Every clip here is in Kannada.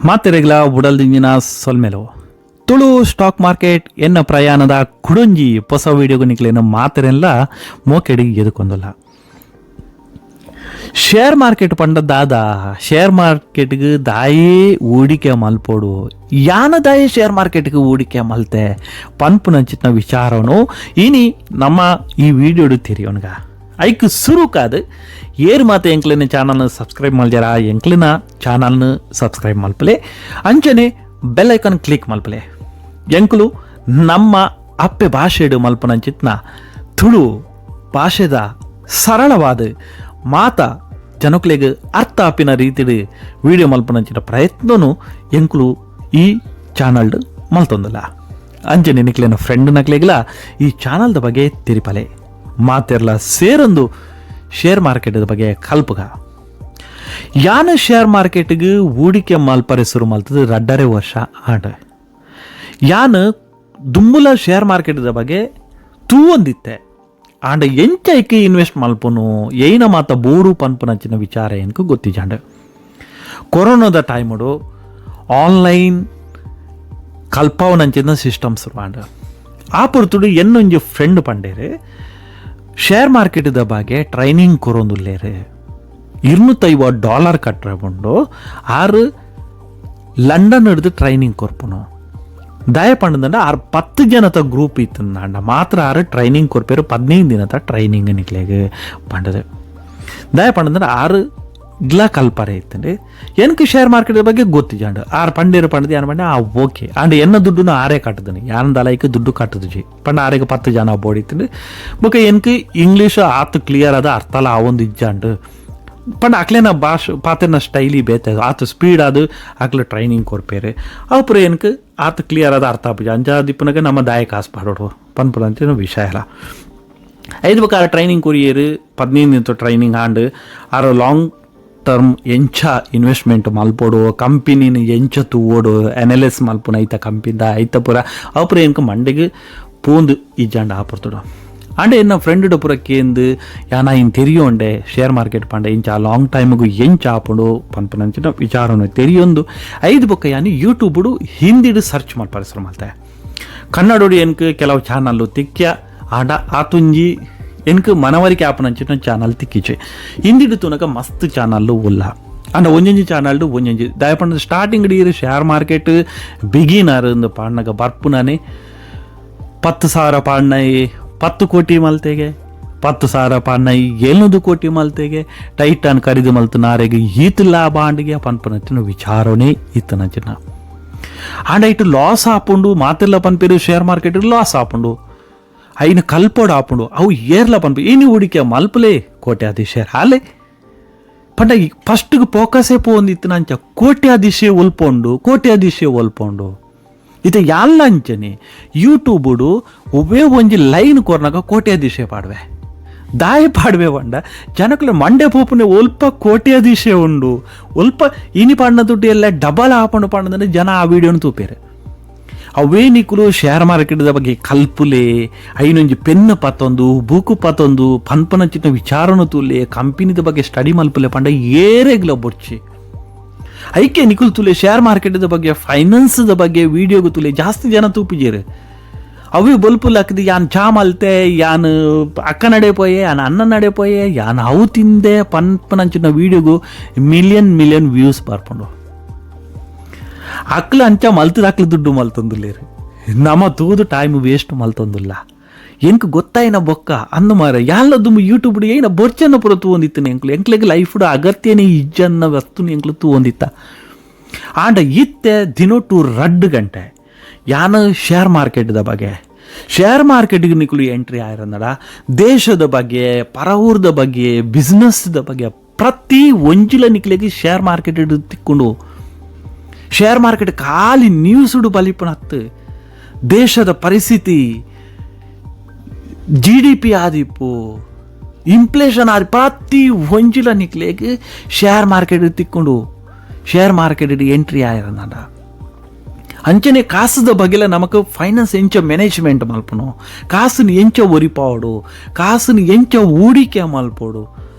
ಮಾತೆರೆಗ್ಲ ಬುಡಲ್ದಿಂಜಿನ ಸೊಲ್ಮೆಲು ತುಳು ಸ್ಟಾಕ್ ಮಾರ್ಕೆಟ್ ಎನ್ನ ಪ್ರಯಾಣದ ಕುಡಂಜಿ ಹೊಸ ವಿಡಿಯೋಗು ನಿಕ್ಲೇನ ಮಾತೆರೆಲ್ಲ ಮೋಕೆಡಿಗೆ ಎದುಕೊಂದಲ್ಲ. ಶೇರ್ ಮಾರ್ಕೆಟ್ ಪಂಡದಾದ ಶೇರ್ ಮಾರ್ಕೆಟ್ಗೆ ದಾಯೇ ಹೂಡಿಕೆ ಮಲ್ಪೋಡು ಯಾನದಾಯೇ ಶೇರ್ ಮಾರ್ಕೆಟ್ಗೆ ಹೂಡಿಕೆ ಮಲ್ತೆ ಪನ್ಪುನಂಚಿನ ವಿಚಾರನು ಇನಿ ನಮ್ಮ ಈ ವಿಡಿಯೋಡು ತಿರಿಯೋನ್ಗ ಐಕ್ ಸುರುಕಾದ ಏರ್ ಮಾತೆ ಎಂಕ್ಲಿನ ಚಾನಲ್ನ ಸಬ್ಸ್ಕ್ರೈಬ್ ಮಲ್ಜಾರ ಎಂಕ್ಲಿನ ಚಾನಲ್ನ ಸಬ್ಸ್ಕ್ರೈಬ್ ಮಲ್ಪಲೆ ಅಂಚನೆ ಬೆಲ್ ಐಕಾನ್ ಕ್ಲಿಕ್ ಮಲ್ಪಲೆ ಎಂಕ್ಲು ನಮ್ಮ ಅಪ್ಪೆ ಭಾಷೆಡು ಮಲ್ಪನಂಚಿತ್ನ ತುಳು ಭಾಷೆದ ಸರಳವಾದ ಮಾತ ಜನಕ್ಲೆಗೆ ಅರ್ಥ ಆಪಿನ ರೀತಿಡು ವಿಡಿಯೋ ಮಲ್ಪನಂಚಿನ ಪ್ರಯತ್ನನು ಎಂಕ್ಲು ಈ ಚಾನಲ್ ಮಲ್ತೊಂದಲ್ಲ. ಅಂಚನೆ ನಿಕ್ಲಿನ ಫ್ರೆಂಡ್ ನಕ್ಲೆಗ್ಲ ಈ ಚಾನಲ್ದ ಬಗ್ಗೆ ತಿರಿಪಲೆ ಮಾತೆರ್ಲ ಸೇರೊಂದು ಶೇರ್ ಮಾರ್ಕೆಟ್ ಬಗ್ಗೆ ಕಲ್ಪಗ ಯಾನ ಶೇರ್ ಮಾರ್ಕೆಟ್ಗೆ ಹೂಡಿಕೆ ಮಲ್ಪರೆ ಶುರು ಮಲ್ತದ 2.5 ವರ್ಷ ಆಂಡ ಯಾನು ದುಮ್ಮುಲ ಶೇರ್ ಮಾರ್ಕೆಟ್ ಬಗ್ಗೆ ತೂವೊಂದಿತ್ತೆ ಆಂಡ ಎಂಚೈಕೆ ಇನ್ವೆಸ್ಟ್ ಮಲ್ಪನು ಏನ ಮಾತ ಬೋಡು ಪನ್ಪನಂಚಿನ ವಿಚಾರ ಏನಕ್ಕೆ ಗೊತ್ತಿಜಾಂಡ. ಕೊರೋನಾದ ಟೈಮಡು ಆನ್ಲೈನ್ ಕಲ್ಪವನಂಚಿನ ಸಿಸ್ಟಮ್ ಶುರುವಾಂಡ ಆ ಪುರ್ತುಡು ಎನ್ನೊಂಜಿ ಫ್ರೆಂಡ್ ಪಂಡೇರೆ ಶೇರ್ ಮಾರ್ಕೆಟ್ದ ಬಗ್ಗೆ ಟ್ರೈನಿಂಗ್ ಕೊರೊಂದುಲ್ಲೇರೆ $250 ಕಟ್ಟಕೊಂಡು ಆರು ಲಂಡನ್ ಹಿಡಿದು ಟ್ರೈನಿಂಗ್ ಕೊರ್ಪನು ದಯ ಪಂಡದಂಡ 10 ಜನತ ಗ್ರೂಪ್ ಇತ್ತಂಡ ಮಾತ್ರ ಟ್ರೈನಿಂಗ್ ಕೊರ್ಪೇರು 15 ದಿನದ ಟ್ರೈನಿಂಗ್ ನಿಕ್ಲೆಗೆ ಪಂಡದು ದಯ ಪಂಡದಂಡ 6 ಗಿಲ ಕಲ್ಪರೆ ಇತ್ತಂಡೆ ಏನಕ್ಕೆ ಶೇರ್ ಮಾರ್ಕೆಟ್ ಬಗ್ಗೆ ಗೊತ್ತಿಜಾಂಡು ಪಂಡೇರು ಪಂಡದು ಏನು ಪಂಡೆ ಓಕೆ ಅಂಡ್ ಎನ್ನ ದುಡ್ಡು ಆರೇ ಕಟ್ಟದನು ಯಾನದಲೈಕೆ ದುಡ್ಡು ಕಟ್ಟದು ಪಂಡ ಆರೆಗೆ 10 ಜನ ಬೋಡಿತ್ತಂಡು ಬೊಕ ಏನಕ್ಕೆ ಇಂಗ್ಲೀಷ್ ಆತು ಕ್ಲಿಯರ್ ಅದ ಅರ್ಥಲ ಒಂದು ಇಜ್ಜಾಂಡು ಪಂಡ ಅಕ್ಲೇನ ಭಾಷೆ ಪಾತೆನ ಸ್ಟೈಲಿ ಬೇತೆ ಆತು ಸ್ಪೀಡ್ ಅದು ಅಕ್ಲೆ ಟ್ರೈನಿಂಗ್ ಕೊರ್ಪೇರೆ ಅವುಪುರ ಏನಕ್ಕೆ ಆತು ಕ್ಲಿಯರ್ ಅದ ಅರ್ಥ ಆಪುಜ ಅಂಜಾ ದಿಪ್ಪನಾಗ ನಮ್ಮ ದಾಯ ಕಾಸು ಪಾಡೋಡು ಪನ್ಪುರಂತ ವಿಷಯ ಅಲ್ಲ. 5 ಬಕಾರ ಟ್ರೈನಿಂಗ್ ಕೊರಿಯರು 15 ದಿನ ಟ್ರೈನಿಂಗ್ ಆಂಡು ಆರು ಲಾಂಗ್ ಟರ್ಮ್ ಎಂಚ ಇನ್ವೆಸ್ಟ್ಮೆಂಟ್ ಮಲ್ಪೋಡು ಕಂಪನಿನ ಎಂಚ ತೂವೋಡು ಅನಾಲಿಸ್ ಮಲ್ಪುನ ಐತ ಕಂಪಿದ ಐತ ಪುರ ಅವುಪುರ ಏನಕ್ಕೆ ಮಂಡೆಗೆ ಪೂಂದು ಇಜ್ಜಾಂಡ ಆಪುರ್ತಡು ಅಂಡ್ ಎನ್ನ ಫ್ರೆಂಡ್ ಪುರಕ್ಕೇಂದು ಯಾನ ಇನ್ ತೆರಿಯೋಂಡೆ ಶೇರ್ ಮಾರ್ಕೆಟ್ ಪಂಡ ಇಂಚ ಲಾಂಗ್ ಟೈಮ್ಗೂ ಎಂಚ ಆಪುಂಡು ಪನ್ಪನಂಚಿನ ವಿಚಾರನು ತೆರಿಯೊಂದು 5 ಬೊಕ್ಕ ಯಾನಿ ಯೂಟ್ಯೂಬ್ಡು ಹಿಂದಿಡು ಸರ್ಚ್ ಮಾಡಿ ಪರಿಸರ ಮಾಡ್ತೆ ಕನ್ನಡೋಡು ಏನಕ್ಕೆ ಕೆಲವು ಚಾನಲ್ಲು ತಿಕ್ಕ್ಯ ಆಡ ಆತುಂಜಿ ಏನಕ್ಕೆ ಮನವರಿಕೆ ಆಪನಂಚಿನ ಚಾನಲ್ ತಿಕ್ಕಿಚೆ ಹಿಂದಿಡು ತುನಕ ಮಸ್ತ್ ಚಾನಲ್ಲು ಉಲ್ಲ ಅಂಡ ಒಂಜೊಂಜಿ ಚಾನಲ್ಡು ಒಂಜೊಂಜಿ ದಯಪಂಡ ಸ್ಟಾರ್ಟಿಂಗ್ ಡೀರು ಶೇರ್ ಮಾರ್ಕೆಟ್ ಬಿಗಿನರ್ ಎಂದು ಪಾಡ್ನಾಗ ಬರ್ಪುನಾನೆ 10,000 ಪಾಡ್ನೈ 10 ಕೋಟಿ ಮಲ್ತೆಗೆ 10,000 ಪಾಡ್ನೈ 700 ಕೋಟಿ ಮಲ್ತೆಗೆ ಟೈಟಾನ್ ಖರೀದಿ ಮಲ್ತು ನಾರೆಗೆ ಈತ ಲಾಭ ಆಂಡಿಗೆ ಪನ್ಪನಂಚಿನ ವಿಚಾರನೇ ಇತ್ತನಂಚಿನ ಆಂಡ ಇಟ್ಟು ಲಾಸ್ ಆಪುಂಡು ಮಾತೆಲ್ಲ ಪನ್ಪೇರು ಶೇರ್ ಮಾರ್ಕೆಟ್ ಲಾಸ್ ಆಪುಂಡು ಐನ ಕಲ್ಪೋಡು ಆಪುಂಡು ಅವು ಏರ್ಲ ಪನ್ಪು ಏನು ಹೂಡಿಕೆ ಮಲ್ಪಲೇ ಕೋಟ್ಯಾಧೀಶ ಹಾಲೆ ಪಂಡ ಫಸ್ಟ್ಗೆ ಫೋಕಸೇ ಪೋಂದಿತ್ತು ನಂಚ ಕೋಟ್ಯಾಧೀಶೆ ಒಲ್ಪೊಂಡು ಇದು ಎಲ್ಲ ಅಂಚನೆ ಯೂಟ್ಯೂಬುಡು ಒಬ್ಬೇ ಒಂಜಿ ಲೈನ್ ಕೊರ್ನಾಗ ಕೋಟ್ಯಾಧೀಶೆ ಪಾಡ್ವೆ ದಾಯ ಪಾಡ್ವೆ ಪಂಡ ಜನಕ್ಲೆ ಮಂಡೆ ಪೋಪುನೆ ಒಲ್ಪ ಕೋಟ್ಯಾಧೀಶೆ ಉಂಡು ಒಲ್ಪ ಇನಿ ಪಂಡ ದುಡ್ಡು ಎಲ್ಲ ಡಬಲ್ ಆಪಂಡು ಪಂಡದಂದ್ರೆ ಜನ ಆ ವಿಡಿಯೋನು ತೂಪೇರೆ ಅವೇನಿಕುಲು ಶೇರ್ ಮಾರ್ಕೆಟ್ದ ಬಗ್ಗೆ ಕಲ್ಪುಲೆ ಐನೊಂಜಿ ಪೆನ್ನು ಪತ್ತೊಂದು ಬೂಕು ಪತ್ತೊಂದು ಪನ್ಪನಂಚಿನ ವಿಚಾರನು ತೂಲೆ ಕಂಪನಿದ ಬಗ್ಗೆ ಸ್ಟಡಿ ಮಲ್ಪುಲೆ ಪಂಡ ಏರೆಗ್ಲ ಬೊಡ್ಚಿ ಐಕೆ ನಿಕುಲ್ ತುಲೆ ಶೇರ್ ಮಾರ್ಕೆಟ್ದ ಬಗ್ಗೆ ಫೈನಾನ್ಸ್ದ ಬಗ್ಗೆ ವಿಡಿಯೋಗು ತುಲೆ ಜಾಸ್ತಿ ಜನ ತೂಪಿಜೇರು ಅವೇ ಬಲ್ಪುಲ್ ಹಾಕಿದ್ ಯಾನ್ ಚಾ ಮಲ್ತೆ ಯಾನ್ ಅಕ್ಕ ನಡೆಪೋಯೆ ಯಾನ್ ಅನ್ನ ನಡೆಪೋಯೆ ಯಾನ್ ಅವು ತಿಂದೆ ಪನ್ಪನಂಚಿನ ವಿಡಿಯೋಗು ಮಿಲಿಯನ್ ವ್ಯೂಸ್ ಬರ್ಪುಂಡು ಅಕ್ಲ ಅಂಚ ಮಲ್ತದ ಅಕ್ಲ ದುಡ್ಡು ಮಲ್ತೊಂದುಲ್ಲೇರು ನಮ್ಮ ತೂದು ಟೈಮ್ ವೇಸ್ಟ್ ಮಲ್ತೊಂದುಲ್ಲ ಏನಕ್ಕೆ ಗೊತ್ತಾಯಿನ ಬೊಕ್ಕ ಅಂದು ಮಾರ ಯಾಲ್ಲ ದುಮ್ಮು ಯೂಟ್ಯೂಬ್ ಏನ ಬೊರ್ಚನ್ನ ಪುರ ತೂವೊಂದಿತ್ತು ಎಂಕ್ಲೆಗೆ ಲೈಫ್ಡು ಅಗತ್ಯನೇ ಇಜ್ಜನ್ನ ವಸ್ತುನ ಎಂಕ್ಲು ತೂವೊಂದಿತ್ತ ಆಂಡ ಇತ್ತೆ ದಿನೊಟ್ಟು 2 ಗಂಟೆ ಯಾನ ಶೇರ್ ಮಾರ್ಕೆಟ್ದ ಬಗ್ಗೆ ಶೇರ್ ಮಾರ್ಕೆಟ್ಗೆ ನಿಕುಲು ಎಂಟ್ರಿ ಆಯ್ರಂದಡ ದೇಶದ ಬಗ್ಗೆ ಪರವೂರ್ದ ಬಗ್ಗೆ ಬಿಸ್ನೆಸ್ದ ಬಗ್ಗೆ ಪ್ರತಿ ಒಂಜಿಲ ನಿಕ್ಲೆಗೆ ಶೇರ್ ಮಾರ್ಕೆಟ್ ತಿಕ್ಕೊಂಡು ಶೇರ್ ಮಾರ್ಕೆಟ್ ಖಾಲಿ ನ್ಯೂಸುಡು ಬಲಿಪನ ಹತ್ತು ದೇಶದ ಪರಿಸ್ಥಿತಿ GDP ಆದಿಪ್ಪು ಇನ್ಫ್ಲೇಷನ್ ಆದಿ ಪ್ರತಿ ಒಂಜಿಲ ನಿಕ್ಲೆಗೆ ಶೇರ್ ಮಾರ್ಕೆಟ್ ತಿಕ್ಕೊಂಡು ಶೇರ್ ಮಾರ್ಕೆಟ್ ಎಂಟ್ರಿ ಆಯ್ರಂದ ಅಂಚನೆ ಕಾಸದ ಬಗೆಲ್ಲ ನಮಕ್ ಫೈನಾನ್ಸ್ ಎಂಚ ಮ್ಯಾನೇಜ್ಮೆಂಟ್ ಮಲ್ಪನು ಕಾಸನ್ನು ಎಂಚ ಒರಿಪಾವಡು ಕಾಸನ್ನು ಎಂಚ ಹೂಡಿಕೆ ಮಲ್ಪೋಡು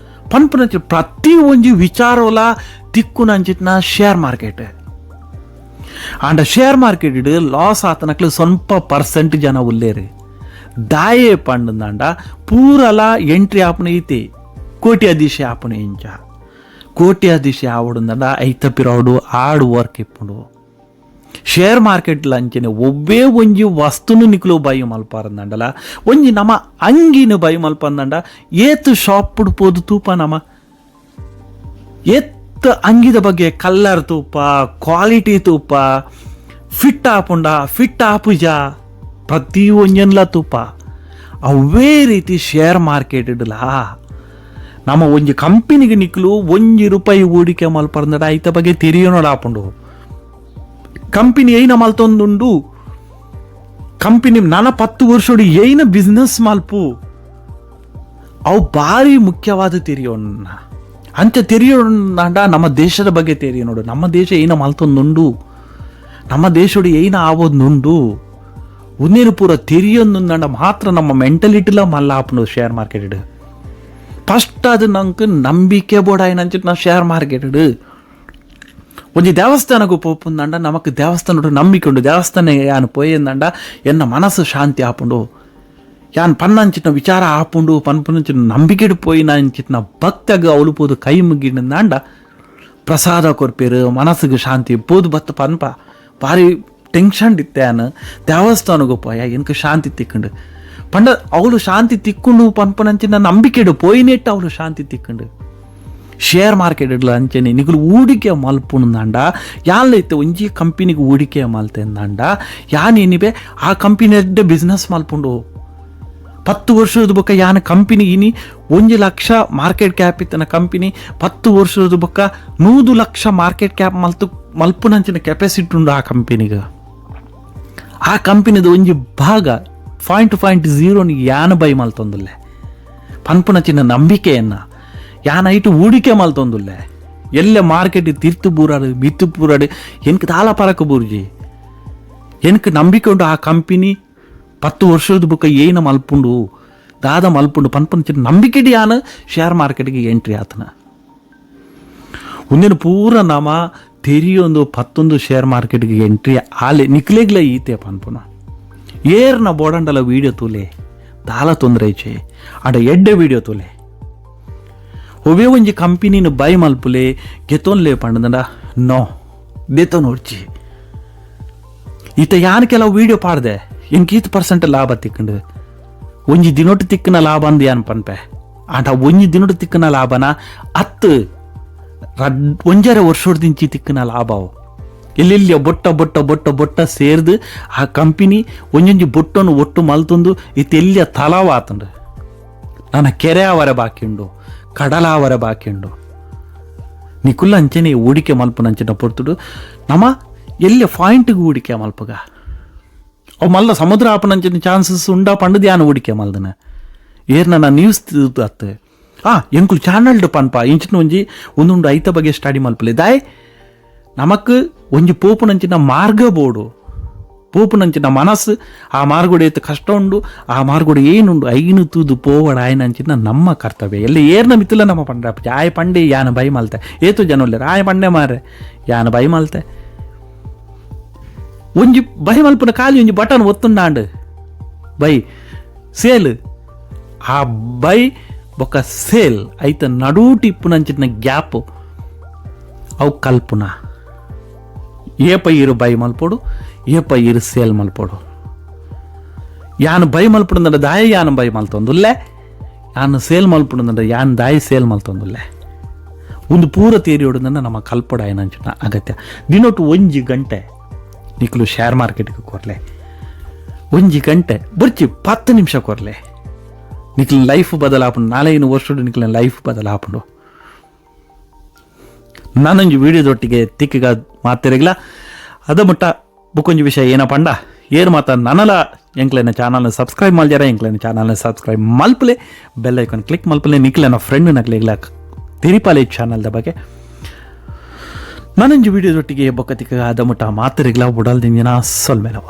ಪನ್ಪನ ಪ್ರತಿ ಒಂಜಿ ವಿಚಾರವಲ ತಿಕ್ಕುನ ಅಂಚಿತ್ನ ಶೇರ್ ಮಾರ್ಕೆಟ್ ಆಂಡ ಶೇರ್ ಮಾರ್ಕೆಟ್ ಲಾಸ್ ಆತನಕ್ಲು ಸ್ವಲ್ಪ ಪರ್ಸೆಂಟ್ ಜನ ಉಲ್ಲೇರಿ ದಾಯೆ ಪಂಡಂದಾಂಡ ಪೂರಲ ಎಂಟ್ರಿ ಆಪಣ ಐತಿ ಕೋಟ್ಯಾಧೀಶ ಆಪಣ ಇಂಚ ಕೋಟ್ಯಾಧೀಶ ಆವಡಂದಾಂಡ ಐತ ಪಿರಾಡು ಹಾರ್ಡ್ ವರ್ಕ್ ಇಪ್ಪುಂಡು ಶೇರ್ ಮಾರ್ಕೆಟ್ ಅಂಚನೆ ಒಬ್ಬೇ ಒಂಜಿ ವಸ್ತುನು ನಿಕ್ಲು ಬೈ ಮಲ್ಪಾರಂದಂಡಲ ಒಂಜಿ ನಮ ಅಂಗಿನ ಬೈ ಮಲ್ಪಂದಂಡ ಏತ್ ಶಾಪ್ ಪೋದು ತೂಪ ನಮ ಏತ್ ಅಂಗಿದ ಬಗ್ಗೆ ಕಲ್ಲರ್ ತೂಪ ಕ್ವಾಲಿಟಿ ತೂಪ ಫಿಟ್ ಆಪುಂಡ ಫಿಟ್ ಆಪುಜ ಪ್ರತಿ ಒಂಜನ್ಲ ತೂಪ ಅವೇ ರೀತಿ ಶೇರ್ ಮಾರ್ಕೆಟ್ ಇಡಲ ನಮ್ಮ ಒಂಜಿ ಕಂಪನಿಗೆ ನಿಕ್ಲು ₹1 ಹೂಡಿಕೆ ಮಲ್ಪರಂದಡ ಐತ ಬಗ್ಗೆ ತಿರಿಯೋನೋಡ ಆಪುಂಡು ಕಂಪನಿ ಏನ ಮಲ್ತೊಂದುಂಡು ಕಂಪನಿ ನನ್ನ 10 ವರ್ಷೋಡು ಏನ ಬಿಸ್ನೆಸ್ ಮಲ್ಪು ಅವು ಭಾರಿ ಮುಖ್ಯವಾದ ತೆರಿಯೋಣ ಅಂಚ ತೆರಿಯೋಣ ನಮ್ಮ ದೇಶದ ಬಗ್ಗೆ ತೆರಿಯ ನೋಡು ನಮ್ಮ ದೇಶ ಏನ ಮಲ್ತೊಂದುಂಡು ನಮ್ಮ ದೇಶೋಡು ಏನ ಆವೊಂದುಂಡು ಒಂದೇನು ಪೂರ ತೆರಿಯೊಂದುಂಡ ಮಾತ್ರ ನಮ್ಮ ಮೆಂಟಲಿಟಿಲ ಮಲ್ಲ ಆಪುಂಡು ಶೇರ್ ಮಾರ್ಕೆಟ್ ಫಸ್ಟ್ ಅದು ನಂಗೆ ನಂಬಿಕೆ ಬೋಡಾಯನಂಚಿಟ್ಟು ನಾವು ಶೇರ್ ಮಾರ್ಕೆಟ್ ಒಂಜಿ ದೇವಸ್ಥಾನಕ್ಕೂ ಪೋಪುಂದಂಡ ನಮಕ್ ದೇವಸ್ಥಾನ ನಂಬಿಕೆ ಉಂಡು ದೇವಸ್ಥಾನ ಯಾನು ಪೋಯಂದಂಡ ಎನ್ನ ಮನಸ್ಸು ಶಾಂತಿ ಆಪುಂಡು ಯಾನ್ ಪನ್ನಂಚಿನ ವಿಚಾರ ಆಪುಂಡು ಪನ್ಪುನಂಚಿನ ನಂಬಿಕೆಡು ಪೋಯಿನ ಅಂಚಿನ ಭಕ್ತಗ ಅವಲುಪೋದು ಕೈ ಮುಗಿಂದಾಂಡ ಪ್ರಸಾದ ಕೊರ್ಪೇರು ಮನಸ್ಸಿಗೆ ಶಾಂತಿ ಪೋದು ಬತ್ತ ಪನ್ಪ ಭಾರಿ ಟೆನ್ಷನ್ ಇತ್ತೇನು ದೇವಸ್ಥಾನಗೂ ಪೋಯ ಎನ್ಕ ಶಾಂತಿ ತಿಕ್ಕಂಡು ಪಂಡ ಅವಳು ಶಾಂತಿ ತಿಕ್ಕೊಂಡು ಪನ್ಪನಂಚಿನ ನಂಬಿಕೆಡು ಪೋಯಿನೆಟ್ಟು ಅವಳು ಶಾಂತಿ ತಿಕ್ಕಂಡು ಶೇರ್ ಮಾರ್ಕೆಟ್ ಇಡ್ಲ ಅಂಚನೆ ನಿಗುಲು ಹೂಡಿಕೆ ಮಲ್ಪುಂದಂಡ ಯಾನೈತೆ ಒಂಜಿ ಕಂಪನಿಗೆ ಹೂಡಿಕೆ ಮಲ್ತೆಂದಂಡ ಯಾನೇನಿವೆ ಆ ಕಂಪನಿ ಬಿಸ್ನೆಸ್ ಮಲ್ಪುಂಡು 10 ವರ್ಷದ ಬೊಕ್ಕ ಯಾನ ಕಂಪನಿ ಇನಿ 1 ಲಕ್ಷ ಮಾರ್ಕೆಟ್ ಕ್ಯಾಪ್ ಇತ್ತನ ಕಂಪನಿ 10 ವರ್ಷದ ಬೊಕ್ಕ 100 ಲಕ್ಷ ಮಾರ್ಕೆಟ್ ಕ್ಯಾಪ್ ಮಲ್ಪುನಂಚಿನ ಕೆಪಾಸಿಟಿ ಉಂಡು ಆ ಕಂಪನಿಗೆ ಆ ಕಂಪನಿದ ಒಂಜಿ ಭಾಗ 0.0 ಯಾನ ಬೈ ಮಲ್ತೊಂದುಲ್ಲೆ ಪನ್ಪುನಂಚಿನ ನಂಬಿಕೆಯನ್ನ ಯಾನೈಟು ಹೂಡಿಕೆ ಮಲ್ತೊಂದುಲ್ಲೆ ಎಲ್ಲ ಮಾರ್ಕೆಟ್ ತಿರ್ತು ಬೂರಾಡು ಬಿತ್ತು ಬೂರಾಡು ಎನ್ಕ್ ತಾಲ ಪರಕ ಬೂರ್ಜಿ ಎನ್ಕ್ ನಂಬಿಕೆ ಉಂಡು ಆ ಕಂಪನಿ 10 ವರ್ಷದ ಬುಕ್ಕ ಏನ ಮಲ್ಪುಂಡು ದಾದ ಮಲ್ಪುಂಡು ಪನ್ಪಂಚಿನ ನಂಬಿಕೆಡಿ ಯಾನ ಶೇರ್ ಮಾರ್ಕೆಟ್ಗೆ ಎಂಟ್ರಿ ಆತನ ಒಂದಿನ ಪೂರ ನಮ ತೆರಿಯೊಂದು 11 ಶೇರ್ ಮಾರ್ಕೆಟ್ಗೆ ಎಂಟ್ರಿ ಆಲೆ ನಿಕ್ಲೆಗ್ಲ ಈತೆ ಪನ್ಪುನ ಏರ್ನ ಬೋಡಂಡಲ ವೀಡಿಯೋ ತೂಲೆ ತಾಲ ತೊಂದರೆ ಐಚೆ ಆಡ ಎಡ್ಡೆ ವೀಡಿಯೋ ತೂಲೆ ಒವೇ ಒಂಜಿ ಕಂಪನಿನ ಬೈ ಮಲ್ಪುಲೆ ಗೆತೋನ್ಲೇ ಪಂಡದಂಡ ನೋ ದೇತೋ ನೋಡ್ಚಿ ಈತ ಯಾನ್ ಕೆಲವು ವೀಡಿಯೋ ಪಾಡ್ದೆ ಎಂಕೀತ್ % ಲಾಭ ತಿಕ್ಕಂಡು ಒಂಜಿ ದಿನೊಟ್ಟು ತಿಕ್ಕನ ಲಾಭ ಅಂದ್ ಯಾನ್ ಪನ್ಪೆ ಆಟ ಒಂಜಿ ದಿನೊಟ್ಟು ತಿಕ್ಕನ ಲಾಭನ 1.5 ವರ್ಷದಿಂಚಿ ತಿಕ್ಕನ ಲಾಭವು ಎಲ್ಲೆಲ್ಲಿ ಬೊಟ್ಟ ಸೇರ್ದು ಆ ಕಂಪನಿ ಒಂಜೊಂಜಿ ಬೊಟ್ಟನ್ನು ಒಟ್ಟು ಮಲ್ತೊಂದು ಇತ್ತೆಲ್ಲಿಯ ತಲಾವಾತಂಡು ನನ್ನ ಕೆರೆ ಅವರ ಬಾಕಿಂಡು ಕಡಲಾವರ ಬಾಕಿಂಡು ನಿಕುಲ್ಲ ಅಂಚನೆ ಹೂಡಿಕೆ ಮಲ್ಪನಂಚಿನ ಪೊರ್ತುಡು ನಮ್ಮ ಎಲ್ಲ ಪಾಯಿಂಟ್ಗೆ ಹೂಡಿಕೆ ಮಲ್ಪಗ ಅವು ಮಲ್ಲ ಸಮುದ್ರ ಆಪನಂಚಿನ ಚಾನ್ಸಸ್ ಉಂಡಾ ಪಂಡದು ಯಾನು ಹೂಡಿಕೆ ಮಲ್ದನ ಏರ್ನ ನ್ಯೂಸ್ ಅತ್ತೆ ಎಂಕುಲು ಚಾನಲ್ಡು ಪನ್ಪ ಇಂಚಿನ ಒಂಜಿ ಒಂದುಂಡು ಐತ ಬಗ್ಗೆ ಸ್ಟಡಿ ಮಲ್ಪಲೆ ದಾಯ್ ನಮಕ್ ಒಂಜಿ ಪೋಪುನಂಚಿನ ಮಾರ್ಗ ಬೋಡು ಪೋಪುನಂಚಿನ ಮನಸ್ಸು ಆ ಮಾರ್ಗೋಡು ಏತು ಕಷ್ಟ ಉಂಡು ಆ ಮಾರ್ಗೋಡು ಏನುಂಡು ಐನು ತೂದು ಪೋವಡ ಆಯ್ನಂಚಿನ ನಮ್ಮ ಕರ್ತವ್ಯ ಎಲ್ಲ ಏರ್ನ ಮಿತ್ತುಲ ನಮ್ಮ ಪಂಡ ಆಯ್ ಪಂಡೆ ಯಾನ ಬೈ ಮಲ್ತೆ ಏತು ಜನ ಒಳ್ಳೆ ಆಯ್ ಪಂಡೆ ಮಾರೆ ಯಾನ ಬೈ ಮಲ್ತೆ ಒಂಜಿ ಬೈ ಮಲ್ಪನ ಖಾಲಿ ಒಂಜಿ ಬಟನ್ ಒತ್ತುಂಡಾಂಡು ಬೈ ಸೇಲ್ ಆ ಬೈ ಬೊಕ್ಕ ಸೇಲ್ ಐತ ನಡೂಟಿಪ್ಪುನಂಚಿನ ಗ್ಯಾಪ್ ಅವು ಕಲ್ಪುನ ಏಪ ಇರು ಬೈ ಮಲ್ಪೋಡು ಏಪ ಇರು ಸೇಲ್ ಮಲ್ಪೋಡು ಯಾನು ಬೈ ಮಲ್ಪುಡಂದ್ರೆ ದಾಯ ಯಾನು ಬೈ ಮಲ್ತೊಂದುಲ್ಲೆ ಯಾನು ಸೇಲ್ ಮಲ್ಪುಡಂದ್ರೆ ಯಾನು ದಾಯಿ ಸೇಲ್ ಮಲ್ತೊಂದುಲ್ಲೆ ಒಂದು ಪೂರ ತೇರಿ ಹೊಡೋದನ್ನ ನಮ್ಮ ಕಲ್ಪಡ ಏನಂಚಿನ ಅಗತ್ಯ ದಿನೊಟ್ಟು 1 ಗಂಟೆ ನಿಕ್ಲು ಶೇರ್ ಮಾರ್ಕೆಟ್ಗೆ ಕೊರ್ಲೆ 1 ಗಂಟೆ ಬರ್ಚಿ 10 ನಿಮಿಷ ಕೊರ್ಲೆ ನಿಕ್ಲಿನ ಲೈಫ್ ಬದಲಾಪುಂಡು 4 ವರ್ಷದ ನಿಕ್ಲಿನ ಲೈಫ್ ಬದಲಾಪುಂಡು ನಾನೊಂಜಿ ವಿಡಿಯೋದೊಟ್ಟಿಗೆ ತಿಕ್ಕಿಗ ಮಾತಿರಗಿಲ್ಲ ಅದ ಮುಟ್ಟ ಬುಕ್ಕೊಂಜಿ ವಿಷಯ ಏನಪ್ಪಂಡ ಏರು ಮಾತ ನನಲ ಎಂಕ್ಲೆನ ಚಾನಲ್ನ ಸಬ್ಸ್ಕ್ರೈಬ್ ಮಾಡ್ಯಾರ ಎಂಕ್ಲೆನ ಚಾನಲ್ನ ಸಬ್ಸ್ಕ್ರೈಬ್ ಮಲ್ಪಲೆ ಬೆಲ್ ಐಕಾನ್ ಕ್ಲಿಕ್ ಮಲ್ಪಲೆ ನಿಕ್ಲೆನ ಫ್ರೆಂಡ್ ನಕ್ಲೆಗ್ಲ ತಿರಿಪಾಲೆ ಚಾನಲ್ದ ಬಗ್ಗೆ ನಾನೊಂಜಿ ವಿಡಿಯೋದೊಟ್ಟಿಗೆ ಬೊಕ್ಕ ತಿಕ್ಕಿಗ ಅದ ಮುಟ್ಟ ಮಾತಿರಗಿಲ್ಲ ಬುಡಲ್ದಿನ ಜನ ಸೊಲ್ಮೇಲವ